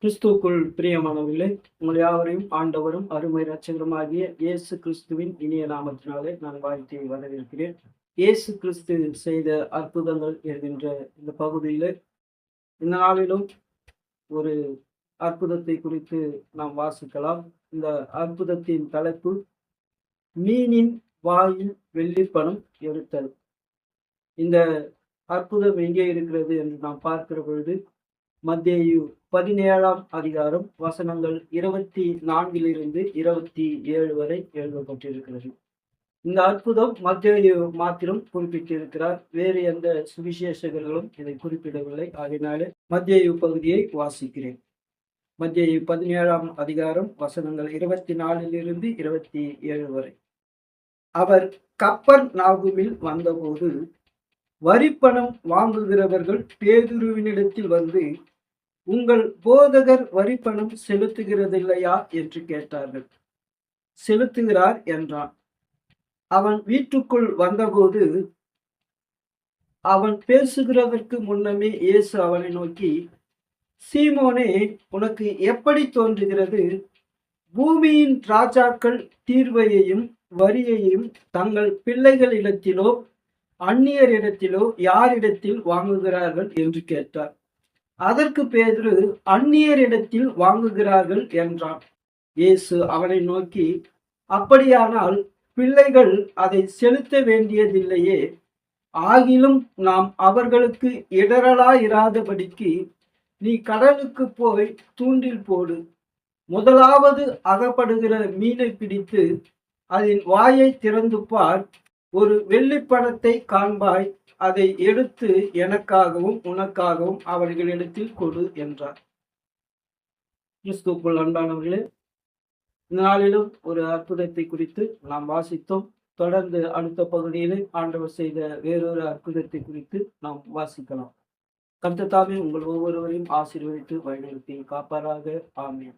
கிறிஸ்துவுக்குள் பிரியமானவர்களே, உங்கள் யாவரையும் ஆண்டவரும் அருமை இரட்சகருமாகிய இயேசு கிறிஸ்துவின் இனிய நாமத்தினாலே நான் வாழ்த்தி வரவேற்கிறேன். இயேசு கிறிஸ்து செய்த அற்புதங்கள் என்கின்ற இந்த பகுதியில் இந்த நாளிலும் ஒரு அற்புதத்தை குறித்து நாம் வாசிக்கலாம். இந்த அற்புதத்தின் தலைப்பு மீனின் வாயில் வெள்ளிப்பணம் எடுத்தல். இந்த அற்புதம் எங்கே இருக்கிறது என்று நாம் பார்க்கிற பொழுது மத்தேயு 17ஆம் அதிகாரம் வசனங்கள் 24 27 வரை எழுதப்பட்டிருக்கிறது. இந்த அற்புதம் மத்தேயு மாத்திரம் குறிப்பிட்டிருக்கிறார். வேறு எந்த சுவிசேஷகர்களும் இதை குறிப்பிடவில்லை. ஆகையினாலே மத்தேயு பகுதியை வாசிக்கிறேன். மத்தேயு 17ஆம் அதிகாரம் வசனங்கள் 24 27 வரை. அவர் கப்பர்நாகூமில் வந்தபோது வரிப்பணம் வாங்குகிறவர்கள் பேதுருவினிடத்தில் வந்து, உங்கள் போதகர் வரிப்பணம் செலுத்துகிறதில்லையா என்று கேட்டார்கள். செலுத்துகிறார் என்றான். அவன் வீட்டுக்குள் வந்தபோது அவன் பேசுகிறதற்கு முன்னமே இயேசு அவனை நோக்கி, சீமோனே, உனக்கு எப்படி தோன்றுகிறது? பூமியின் ராஜாக்கள் தீர்வையையும் வரியையும் தங்கள் பிள்ளைகளிடத்திலோ அந்நியரிடத்திலோ யாரிடத்தில் வாங்குகிறார்கள் என்று கேட்டார். அதற்கு பேதுரு, அந்நியரிடத்தில் வாங்குகிறார்கள் என்றான். இயேசு அவனை நோக்கி, அப்படியானால் பிள்ளைகள் அதை செலுத்த வேண்டியதில்லையே. ஆகிலும் நாம் அவர்களுக்கு இடரலாயிராதபடிக்கு நீ கடலுக்கு போய் தூண்டில் போடு. முதலாவது அகப்படுகிற மீனை பிடித்து அதன் வாயை திறந்து பார். ஒரு வெள்ளிப்பணத்தை காண்பாய். அதை எடுத்து எனக்காகவும் உனக்காகவும் அவர்களிடத்தில் கொடு என்றார். கிறிஸ்துவுக்குள் அன்பானவர்களே, இந்த நாளிலும் ஒரு அற்புதத்தை குறித்து நாம் வாசித்தோம். தொடர்ந்து அடுத்த பகுதியிலே ஆண்டவர் செய்த வேறொரு அற்புதத்தை குறித்து நாம் வாசிக்கலாம். கர்த்தர் தாமே உங்கள் ஒவ்வொருவரையும் ஆசீர்வதித்து வழிநடத்தி காப்பாராக. ஆமென்.